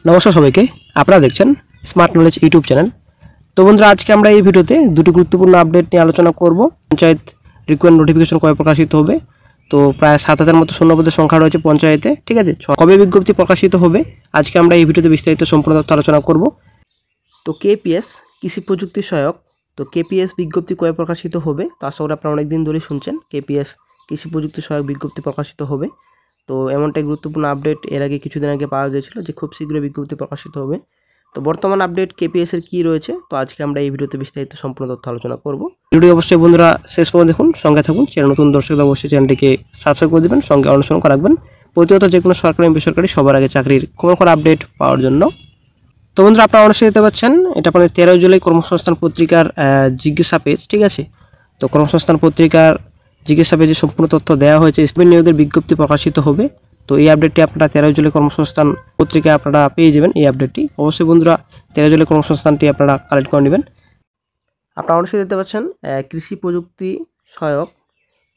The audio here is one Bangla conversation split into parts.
নমস্কার সবাইকে, আপনারা দেখছেন স্মার্ট নলেজ ইউটিউব চ্যানেল। তো বন্ধুরা, আজকে আমরা এই ভিডিওতে দুটি গুরুত্বপূর্ণ আপডেট নিয়ে আলোচনা করব। পঞ্চায়েত রিকোয়ার্ড নোটিফিকেশন কবে প্রকাশিত হবে? তো প্রায় 7,000 মতো শূন্যপদের সংখ্যা রয়েছে পঞ্চায়েতে, ঠিক আছে। কবে বিজ্ঞপ্তি প্রকাশিত হবে আজকে আমরা এই ভিডিওতে বিস্তারিত সম্পূর্ণ তথ্য আলোচনা করব। তো কেপিএস কৃষি প্রযুক্তি সহায়ক, তো কেপিএস বিজ্ঞপ্তি কবে প্রকাশিত হবে? তো আশা করি আপনারা অনেকদিন ধরেই শুনছেন কেপিএস কৃষি প্রযুক্তি সহায়ক বিজ্ঞপ্তি প্রকাশিত হবে। তো এমনটাই গুরুত্বপূর্ণ আপডেট এর আগে কিছুদিন আগে পাওয়া গিয়েছিল যে খুব শীঘ্রই বিজ্ঞপ্তি প্রকাশিত হবে। তো বর্তমান আপডেট কেপিএস এর কী রয়েছে, তো আজকে আমরা এই ভিডিওতে বিস্তারিত সম্পূর্ণ তথ্য আলোচনা করব। ভিডিও অবশ্যই বন্ধুরা শেষ পর্যন্ত দেখুন, সঙ্গে থাকুন। চ্যানেল নতুন দর্শকরা অবশ্যই চ্যানেলটিকে সাবস্ক্রাইব করে দেবেন, সঙ্গে অনুসরণ রাখবেন প্রতিনিয়ত যে কোনো সরকারি বেসরকারি সবার আগে চাকরির খবর আপডেট পাওয়ার জন্য। তো বন্ধুরা, আপনারা অবশ্যই দেখতে পাচ্ছেন এটা আপনাদের 13 জুলাই কর্মসংস্থান পত্রিকার জিজ্ঞাসা পেজ, ঠিক আছে। তো কর্মসংস্থান পত্রিকার জিজ্ঞাসা পেজে সম্পূর্ণ তথ্য দেওয়া হয়েছে। স্কুল নিয়োগের বিজ্ঞপ্তি প্রকাশিত হবে। তো এই আপডেটটি আপনারা 13 জুলাই কর্মসংস্থান পত্রিকায় আপনারা পেয়ে যাবেন। এই আপডেটটি অবশ্যই বন্ধুরা 13 জুলাই কর্মসংস্থানটি আপনারা কালেক্ট করে নেবেন। আপনারা অবশ্যই দেখতে পাচ্ছেন কৃষি প্রযুক্তি সহায়ক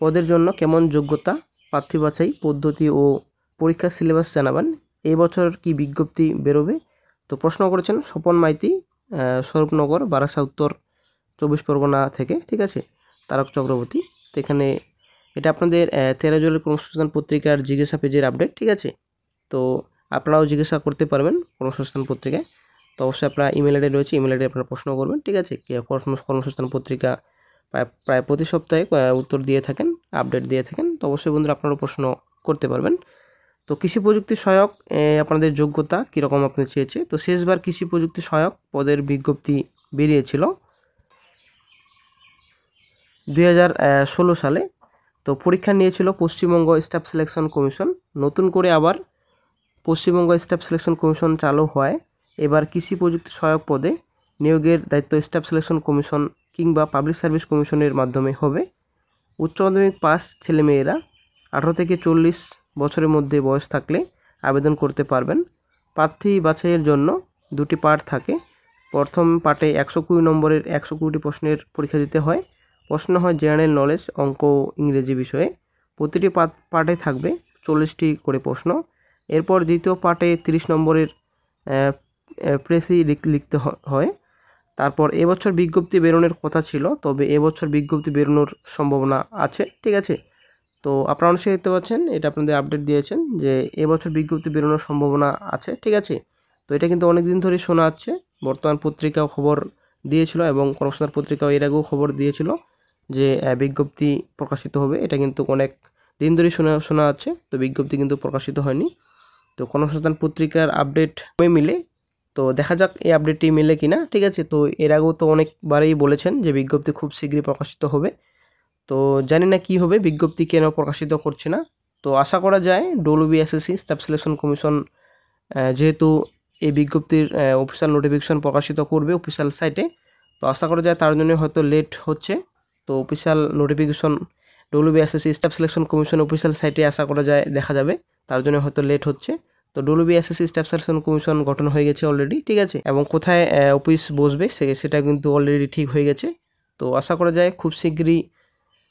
পদের জন্য কেমন যোগ্যতা, প্রার্থী বাছাই পদ্ধতি ও পরীক্ষার সিলেবাস জানাবেন। এই বছর কি বিজ্ঞপ্তি বেরোবে? তো প্রশ্ন করেছেন স্বপন মাইতি, স্বরূপনগর, বারাসা, উত্তর 24 পরগনা থেকে, ঠিক আছে, তারক চক্রবর্তী। তো এখানে এটা আপনাদের 13 জুলাই কর্মসংস্থান পত্রিকার জিজ্ঞাসা পেজের আপডেট, ঠিক আছে। তো আপনারাও জিজ্ঞাসা করতে পারবেন কর্মসংস্থান পত্রিকায়। তো অবশ্যই আপনার ইমেল আইডি রয়েছে, ইমেল আইডি আপনারা প্রশ্ন করবেন, ঠিক আছে। কর্মসংস্থান পত্রিকা প্রায় প্রতি সপ্তাহে উত্তর দিয়ে থাকেন, আপডেট দিয়ে থাকেন। তো অবশ্যই বন্ধুরা আপনারাও প্রশ্ন করতে পারবেন। তো কৃষি প্রযুক্তি সহায়ক আপনাদের যোগ্যতা কীরকম আপনি চেয়েছে? তো শেষবার কৃষি প্রযুক্তি সহায়ক পদের বিজ্ঞপ্তি বেরিয়েছিল 2016 সালে। তো পরীক্ষা নিয়েছিল পশ্চিমবঙ্গ স্টাফ সিলেকশন কমিশন। নতুন করে আবার পশ্চিমবঙ্গ স্টাফ সিলেকশন কমিশন চালু হয়। এবার কৃষি প্রযুক্তি সহায়ক পদে নিয়োগের দায়িত্ব স্টাফ সিলেকশন কমিশন কিংবা পাবলিক সার্ভিস কমিশনের মাধ্যমে হবে। উচ্চ মাধ্যমিক পাস ছেলেমেয়েরা 18 থেকে 40 বছরের মধ্যে বয়স থাকলে আবেদন করতে পারবেন। প্রার্থী বাছাইয়ের জন্য দুটি পার্ট থাকে। প্রথম পার্টে 120 নম্বরের 120টি প্রশ্নের পরীক্ষা দিতে হয়। প্রশ্ন হয় জেনারেল নলেজ, অঙ্ক, ইংরেজি বিষয়ে। প্রতিটি পার্টে থাকবে 40টি করে প্রশ্ন। এরপর দ্বিতীয় পার্টে 30 নম্বরের প্রেসি লিখতে হয়। তারপর এবছর বিজ্ঞপ্তি বেরোনোর কথা ছিল, তবে এবছর বিজ্ঞপ্তি বেরোনোর সম্ভাবনা আছে, ঠিক আছে। তো আপনারা অবশ্যই দেখতে পাচ্ছেন এটা আপনাদের আপডেট দিয়েছেন যে এবছর বিজ্ঞপ্তি বেরোনোর সম্ভাবনা আছে, ঠিক আছে। তো এটা কিন্তু অনেক দিন ধরেই শোনা যাচ্ছে। বর্তমান পত্রিকাও খবর দিয়েছিল এবং কর্মসংস্থান পত্রিকাও এর আগেও খবর দিয়েছিল যে বিজ্ঞপ্তি প্রকাশিত হবে। এটা কিন্তু অনেক দিন ধরেই শোনা যাচ্ছে। তো বিজ্ঞপ্তি কিন্তু প্রকাশিত হয়নি। তো কর্মসংস্থান পত্রিকার আপডেট মিলে, তো দেখা যাক এই আপডেটটি মিলে কিনা, ঠিক আছে। তো এর আগেও তো অনেকবারই বলেছেন যে বিজ্ঞপ্তি খুব শীঘ্রই প্রকাশিত হবে। তো জানি না কি হবে, বিজ্ঞপ্তি কেন প্রকাশিত করছে না। তো আশা করা যায় WBSSC স্টাফ সিলেকশন কমিশন যেহেতু এই বিজ্ঞপ্তির অফিসিয়াল নোটিফিকেশন প্রকাশিত করবে অফিসিয়াল সাইটে, তো আশা করা যায় তার জন্য হয়তো লেট হচ্ছে। তো official notification WBSSC staff selection commission official সাইটে আশা করা যায় দেখা যাবে, তার জন্য হয়তো লেট হচ্ছে। তো WBSSC স্টাফ সিলেকশন কমিশন গঠন হয়ে গেছে অলরেডি, ঠিক আছে, এবং কোথায় অফিস বসবে সেটা কিন্তু অলরেডি ঠিক হয়ে গেছে। তো আশা করা যায় খুব শীঘ্রই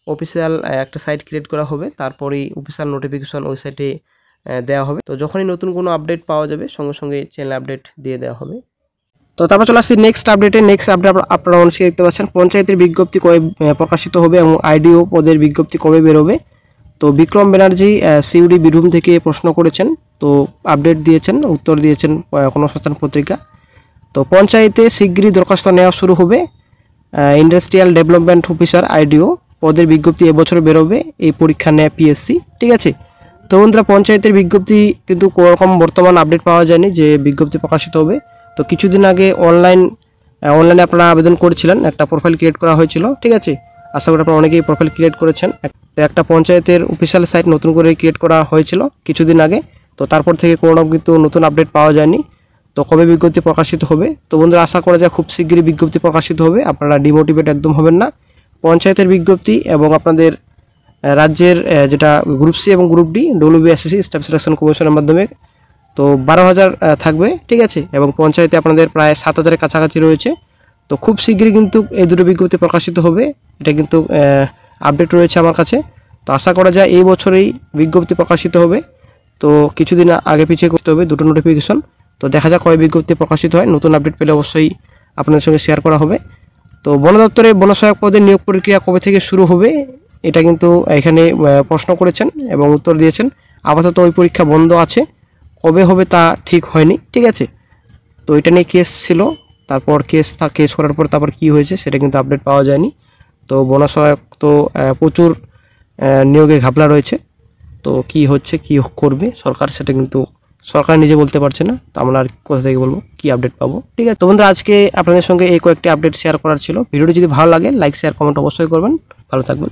অফিসিয়াল একটা সাইট ক্রিয়েট করা হবে, তারপরেই অফিসিয়াল নোটিফিকেশন ওই সাইটে দেওয়া হবে। তো যখনই নতুন কোনো আপডেট পাওয়া যাবে সঙ্গে সঙ্গে চ্যানেল আপডেট দিয়ে দেওয়া হবে। তো তারপর চলে আসছি নেক্সট আপডেটে। নেক্সট আপডেট আপনারা অবশ্যই দেখতে পাচ্ছেন পঞ্চায়েতের বিজ্ঞপ্তি কবে প্রকাশিত হবে এবং আইডিও পদের বিজ্ঞপ্তি কবে বেরোবে। তো বিক্রম ব্যানার্জি সিউড়ি বীরভূম থেকে প্রশ্ন করেছেন, তো আপডেট দিয়েছেন, উত্তর দিয়েছেন কর্মসংস্থান পত্রিকা। তো পঞ্চায়েতে শীঘ্রই দরখাস্ত নেওয়া শুরু হবে। ইন্ডাস্ট্রিয়াল ডেভেলপমেন্ট অফিসার আইডিও পদের বিজ্ঞপ্তি এবছর বেরোবে। এই পরীক্ষা নেয় পিএসসি, ঠিক আছে। তো বন্ধুরা, পঞ্চায়েতের বিজ্ঞপ্তি কিন্তু কোনোরকম বর্তমান আপডেট পাওয়া যায়নি যে বিজ্ঞপ্তি প্রকাশিত হবে। তো কিছুদিন আগে অনলাইনে আপনারা আবেদন করেছিলেন, একটা প্রোফাইল ক্রিয়েট করা হয়েছিল, ঠিক আছে। আশা করি আপনারা অনেকেই প্রোফাইল ক্রিয়েট করেছেন। একটা পঞ্চায়েতের অফিসিয়াল সাইট নতুন করে ক্রিয়েট করা হয়েছিল কিছুদিন আগে। তো তারপর থেকে কোনো কিন্তু নতুন আপডেট পাওয়া যায়নি। তো কবে বিজ্ঞপ্তি প্রকাশিত হবে? তো বন্ধুরা, আশা করা যায় খুব শীঘ্রই বিজ্ঞপ্তি প্রকাশিত হবে। আপনারা ডিমোটিভেট একদম হবেন না। পঞ্চায়েতের বিজ্ঞপ্তি এবং আপনাদের রাজ্যের যেটা গ্রুপ সি এবং group D WBSSC staff selection কমিশনের মাধ্যমে তো 12,000 থাকবে, ঠিক আছে। এবং পঞ্চায়েতে আপনাদের প্রায় 7,000-এর কাছাকাছি রয়েছে। তো খুব শীঘ্রই কিন্তু এই দুটো বিজ্ঞপ্তি প্রকাশিত হবে, এটা কিন্তু আপডেট রয়েছে আমার কাছে। তো আশা করা যায় এই বছরেই বিজ্ঞপ্তি প্রকাশিত হবে। তো কিছুদিন আগে পিছিয়ে করতে হবে দুটো নোটিফিকেশন। তো দেখা যাক কবে বিজ্ঞপ্তি প্রকাশিত হয়। নতুন আপডেট পেলে অবশ্যই আপনাদের সঙ্গে শেয়ার করা হবে। তো বন দপ্তরে বনসহায়ক পদে নিয়োগ প্রক্রিয়া কবে থেকে শুরু হবে, এটা কিন্তু এখানে প্রশ্ন করেছেন এবং উত্তর দিয়েছেন। আপাতত ওই পরীক্ষা বন্ধ আছে, কবে হবে তা ঠিক হয়নি, ঠিক আছে। তো এটা নিয়ে কেস ছিল, তারপর কেস করার পর তারপর কি হয়েছে সেটা কিন্তু আপডেট পাওয়া যায়নি। তো বনসহায়ক তো প্রচুর নিয়োগে ঘাপলা রয়েছে। তো কি হচ্ছে, কি করবে সরকার, সেটা কিন্তু সরকার নিজে বলতে পারছে না। তো আমরা আর কোথা থেকে বলবো কি আপডেট পাবো, ঠিক আছে। তো বন্ধুরা, আজকে আপনাদের সঙ্গে এই কয়েকটি আপডেট শেয়ার করার ছিল। ভিডিওটি যদি ভালো লাগে লাইক শেয়ার কমেন্ট অবশ্যই করবেন। ভালো থাকবেন।